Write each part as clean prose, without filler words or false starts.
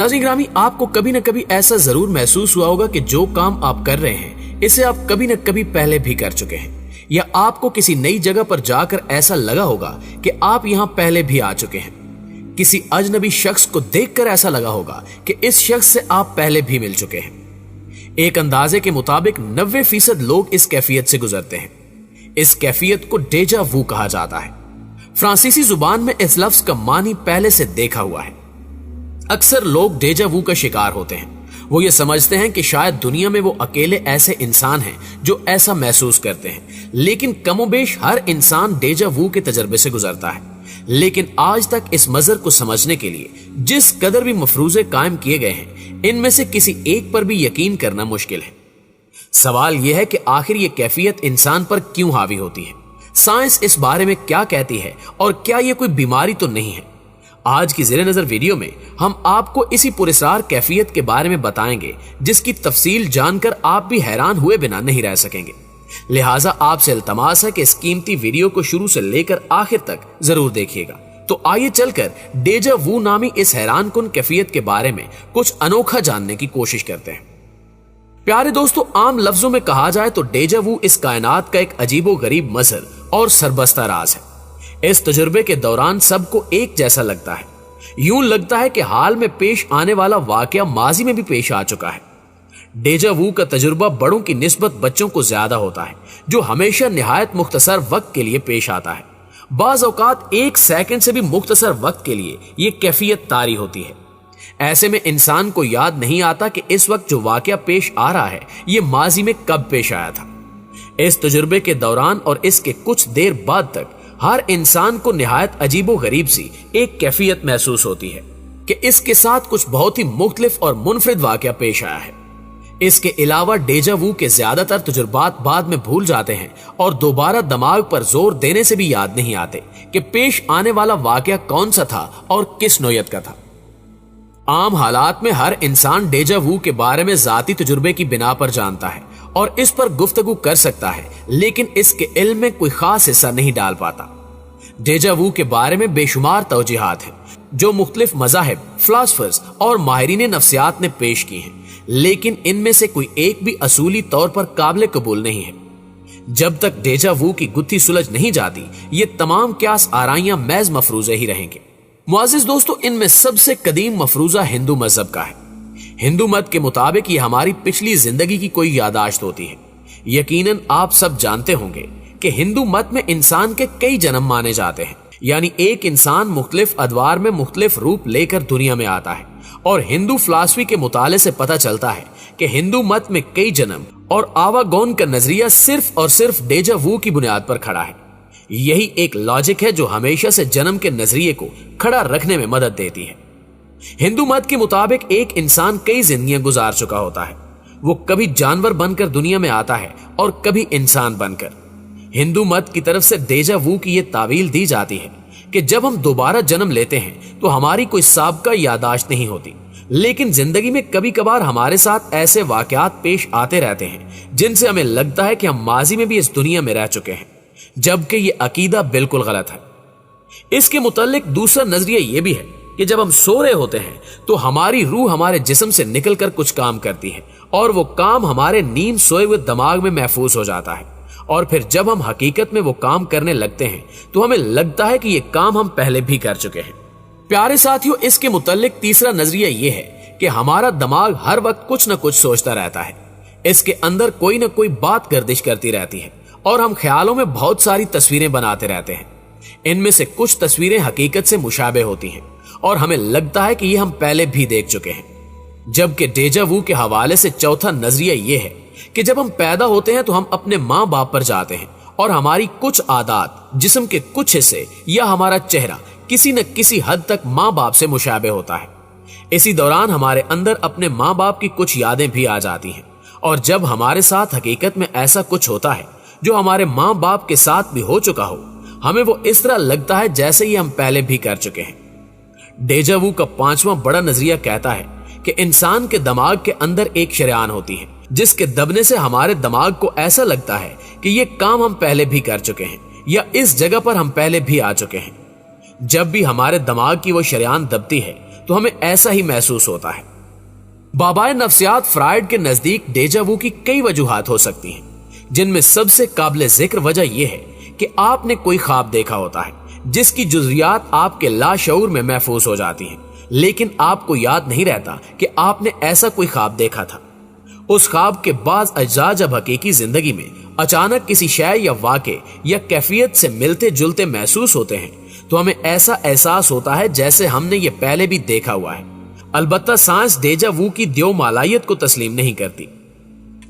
नाज़रीन ग्रामी, आपको कभी न कभी ऐसा जरूर महसूस हुआ होगा कि जो काम आप कर रहे हैं इसे आप कभी न कभी पहले भी कर चुके हैं, या आपको किसी नई जगह पर जाकर ऐसा लगा होगा कि आप यहाँ पहले भी आ चुके हैं। किसी अजनबी शख्स को देखकर ऐसा लगा होगा कि इस शख्स से आप पहले भी मिल चुके हैं। एक अंदाजे के मुताबिक 90% लोग इस कैफियत से गुजरते हैं। इस कैफियत को डेजा वू कहा जाता है। फ्रांसीसी जुबान में इस लफ्ज का मानी पहले से देखा हुआ है। अक्सर लोग डेजा वू का शिकार होते हैं। वो ये समझते हैं कि शायद दुनिया में वो अकेले ऐसे इंसान हैं जो ऐसा महसूस करते हैं, लेकिन कमोबेश हर इंसान डेजा वू के तजर्बे से गुजरता है। लेकिन आज तक इस मजहर को समझने के लिए जिस कदर भी मफरूजे कायम किए गए हैं, इनमें से किसी एक पर भी यकीन करना मुश्किल है। सवाल यह है कि आखिर ये कैफियत इंसान पर क्यों हावी होती है, साइंस इस बारे में क्या कहती है, और क्या ये कोई बीमारी तो नहीं है। आज की ज़ेरे नजर वीडियो में हम आपको इसी पुरस्कार कैफियत के बारे में बताएंगे, जिसकी तफसील जानकर आप भी हैरान हुए बिना नहीं रह सकेंगे। लिहाजा आपसे इल्तमास है कि इस कीमती वीडियो को शुरू से लेकर आखिर तक जरूर देखिएगा। तो आइए चलकर डेजा वू नामी इस हैरानकुन कैफियत के बारे में कुछ अनोखा जानने की कोशिश करते हैं। प्यारे दोस्तों, आम लफ्जों में कहा जाए तो डेजा वू इस कायनात का एक अजीबो गरीब मजहर और सरबस्ता राज है। इस तजुर्बे के दौरान सबको एक जैसा लगता है। यूं लगता है कि हाल में पेश आने वाला वाकया माजी में भी पेश आ चुका है। डेजा वू का तजुर्बा बड़ों की निस्बत बच्चों को ज्यादा होता है, जो हमेशा निहायत मुख्तसर वक्त के लिए पेश आता है। बाज औकात 1 सेकंड से भी मुख्तसर वक्त के लिए ये कैफियत तारी होती है। ऐसे में इंसान को याद नहीं आता कि इस वक्त जो वाकया पेश आ रहा है ये माजी में कब पेश आया था। इस तजुर्बे के दौरान और इसके कुछ देर बाद तक हर इंसान को निहायत अजीबो गरीब सी एक कैफियत महसूस होती है कि इसके साथ कुछ बहुत ही मुख्तलिफ और मुनफरिद वाकया पेश आया है। इसके अलावा डेजा वू के ज्यादातर तजुर्बात बाद में भूल जाते हैं और दोबारा दिमाग पर जोर देने से भी याद नहीं आते कि पेश आने वाला वाकया कौन सा था और किस नौयत का था। आम हालात में हर इंसान डेजा वू के बारे में जाती तजुर्बे की बिना पर जानता है और इस पर गुफ्तगू कर सकता है, लेकिन इसके इल्म में कोई खास हिस्सा नहीं डाल पाता। डेजा वू के बारे में बेशुमार तौजीहात हैं जो मुख्तलिफ मज़ाहिब, फिलॉसफर्स और माहिरीन नफ्सियात ने पेश की हैं, लेकिन इनमें से कोई एक भी असूली तौर पर काबिल कबूल नहीं है। जब तक डेजा वू की गुत्थी सुलझ नहीं जाती, ये तमाम क्यास आराइयां महज मफरूजे ही रहेंगे। मुअज़्ज़िज़ दोस्तों, इनमें सबसे कदीम मफरूजा हिंदू मजहब का है। हिंदू मत के मुताबिक ये हमारी पिछली जिंदगी की कोई यादाश्त होती है। यकीनन आप सब जानते होंगे कि हिंदू मत में इंसान के कई जन्म माने जाते हैं, यानी एक इंसान मुख्तलिफ अदवार में मुख्तलिफ रूप लेकर दुनिया में आता है। और हिंदू फिलॉसफी के मुताले से पता चलता है कि हिंदू मत में कई जन्म और आवागौन का नजरिया सिर्फ और सिर्फ डेजा वू की बुनियाद पर खड़ा है। यही एक लॉजिक है जो हमेशा से जन्म के नजरिए को खड़ा रखने में मदद देती है। हिंदू मत के मुताबिक एक इंसान कई जिंदगियां गुजार चुका होता है। वो कभी जानवर बनकर दुनिया में आता है और कभी इंसान बनकर। हिंदू मत की तरफ से डेजा वू की ये तावील दी जाती है कि जब हम दोबारा जन्म लेते हैं तो हमारी कोई साबका यादाश्त नहीं होती, लेकिन जिंदगी में कभी कभार हमारे साथ ऐसे वाकयात पेश आते रहते हैं जिनसे हमें लगता है कि हम माजी में भी इस दुनिया में रह चुके हैं, जबकि ये अकीदा बिल्कुल गलत है। इसके मुतालिक दूसरा नजरिया ये भी है कि जब हम सो रहे होते हैं तो हमारी रूह हमारे जिस्म से निकलकर कुछ काम करती है और वो काम हमारे नींद सोए हुए दिमाग में महफूज हो जाता है, और फिर जब हम हकीकत में वो काम करने लगते हैं तो हमें लगता है कि ये काम हम पहले भी कर चुके हैं। प्यारे साथियों, इसके मुतालिक तीसरा नजरिया ये है कि हमारा दिमाग हर वक्त कुछ न कुछ सोचता रहता है। इसके अंदर कोई न कोई बात गर्दिश करती रहती है और हम ख्यालों में बहुत सारी तस्वीरें बनाते रहते हैं। इनमें से कुछ तस्वीरें हकीकत से मुशाबे होती हैं और हमें लगता है कि ये हम पहले भी देख चुके हैं। जबकि डेजा वू के हवाले से चौथा नजरिया ये है कि जब हम पैदा होते हैं तो हम अपने माँ बाप पर जाते हैं और हमारी कुछ आदत, जिस्म के कुछ हिस्से या हमारा चेहरा किसी न किसी हद तक माँ बाप से मुशाबे होता है। इसी दौरान हमारे अंदर अपने माँ बाप की कुछ यादें भी आ जाती हैं, और जब हमारे साथ हकीकत में ऐसा कुछ होता है जो हमारे माँ बाप के साथ भी हो चुका हो, हमें वो इस तरह लगता है जैसे ही हम पहले भी कर चुके हैं। डेजा वू का पांचवा बड़ा नजरिया कहता है कि इंसान के दिमाग के अंदर एक शरेआन होती है जिसके दबने से हमारे दिमाग को ऐसा लगता है कि ये काम हम पहले भी कर चुके हैं या इस जगह पर हम पहले भी आ चुके हैं। जब भी हमारे दिमाग की वो शरेआन दबती है तो हमें ऐसा ही महसूस होता है। बाबाए नफ्सियात फ्रायड के नजदीक डेजा वू की कई वजूहात हो सकती हैं, जिनमें सबसे काबिल जिक्र वजह यह है कि आपने कोई ख्वाब देखा होता है जिसकी जुज़ियात आपके लाशऊर में महफूज हो जाती हैं, लेकिन आपको याद नहीं रहता कि आपने ऐसा कोई ख्वाब देखा था। उस ख्वाब के बाज़ अज्जा जब हकीकी जिंदगी में अचानक किसी शय या वाक़े या कैफियत से मिलते जुलते महसूस होते हैं तो हमें ऐसा एहसास होता है जैसे हमने ये पहले भी देखा हुआ है। अलबत्ता साइंस डेजा वू की द्योमालायत को तस्लीम नहीं करती।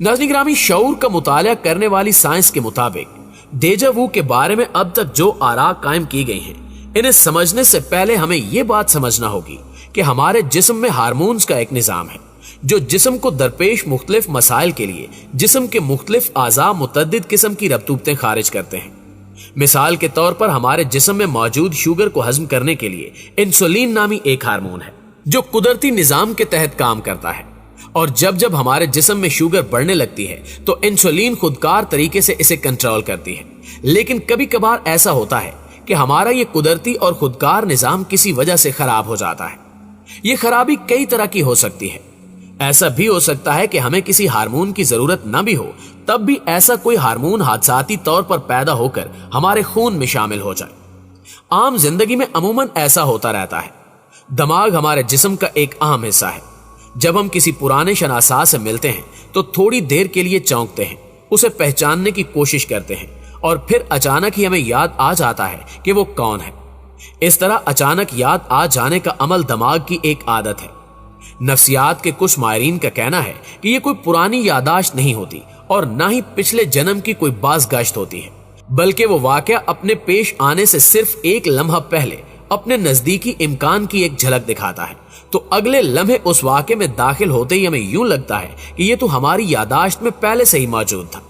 नाज़रीन गिरामी, शऊर का मुताला करने वाली साइंस के मुताबिक डेजा वू के बारे में अब तक जो आरा कायम की गई हैं, इन्हें समझने से पहले हमें यह बात समझना होगी कि हमारे जिस्म में हार्मोन्स का एक निजाम है जो जिस्म को दरपेश मुख्तलिफ मसाइल के लिए जिस्म के मुख्तलिफ आज़ा मुतअद्दिद किस्म की रब्तूबतें खारिज करते हैं। मिसाल के तौर पर हमारे जिस्म में मौजूद शुगर को हजम करने के लिए इंसुलिन नामी एक हार्मोन है जो कुदरती निजाम के तहत काम करता है, और जब जब हमारे जिस्म में शुगर बढ़ने लगती है तो इंसुलिन खुदकार तरीके से इसे कंट्रोल करती है। लेकिन कभी कभार ऐसा होता है कि हमारा ये कुदरती और खुदकार निजाम किसी वजह से खराब हो जाता है। ये खराबी कई तरह की हो सकती है। ऐसा भी हो सकता है कि हमें किसी हार्मोन की जरूरत न भी हो, तब भी ऐसा कोई हार्मोन हादसाती तौर पर पैदा होकर हमारे खून में शामिल हो जाए। आम जिंदगी में अमूमन ऐसा होता रहता है। दिमाग हमारे जिस्म का एक अहम हिस्सा है। जब हम किसी पुराने शनासा से मिलते हैं तो थोड़ी देर के लिए चौंकते हैं, उसे पहचानने की कोशिश करते हैं और फिर अचानक ही हमें याद आ जाता है कि वो कौन है। इस तरह अचानक याद आ जाने का अमल दिमाग की एक आदत है। नफ्सियात के कुछ माहिरीन का कहना है कि ये कोई पुरानी यादाश्त नहीं होती और न ही पिछले जन्म की कोई बाज़गश्त होती है, बल्कि वो वाकया अपने पेश आने से सिर्फ एक लम्हा पहले अपने नजदीकी इम्कान की एक झलक दिखाता है। तो अगले लम्हे उस वाक़े में दाखिल होते ही हमें यूं लगता है कि ये तो हमारी यादाश्त में पहले से ही मौजूद था।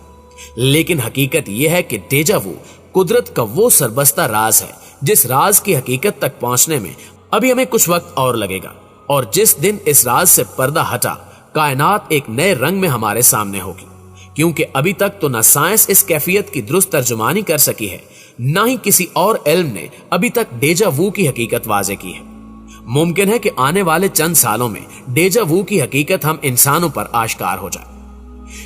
लेकिन हकीकत यह है कि डेजा वू कुदरत का वो सरबस्ता राज है जिस राज की हकीकत तक पहुंचने में अभी हमें कुछ वक्त और लगेगा, और जिस दिन इस राज से पर्दा हटा कायनात एक नए रंग में हमारे सामने होगी। क्योंकि अभी तक तो न साइंस इस कैफियत की दुरुस्त तर्जुमानी कर सकी है, न ही किसी और इल्म ने अभी तक डेजा वू की हकीकत वाज़े की है। मुमकिन है कि आने वाले चंद सालों में डेजा वू की हकीकत हम इंसानों पर आश्कार हो जाए।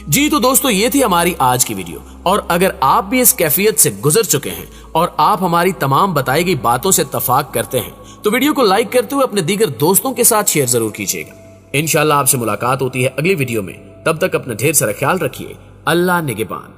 जी तो दोस्तों, ये थी हमारी आज की वीडियो, और अगर आप भी इस कैफियत से गुजर चुके हैं और आप हमारी तमाम बताई गई बातों से इत्तफाक करते हैं तो वीडियो को लाइक करते हुए अपने दीगर दोस्तों के साथ शेयर जरूर कीजिएगा। इंशाअल्लाह आपसे मुलाकात होती है अगली वीडियो में। तब तक अपना ढेर सारा ख्याल रखिए। अल्लाह निगहबान।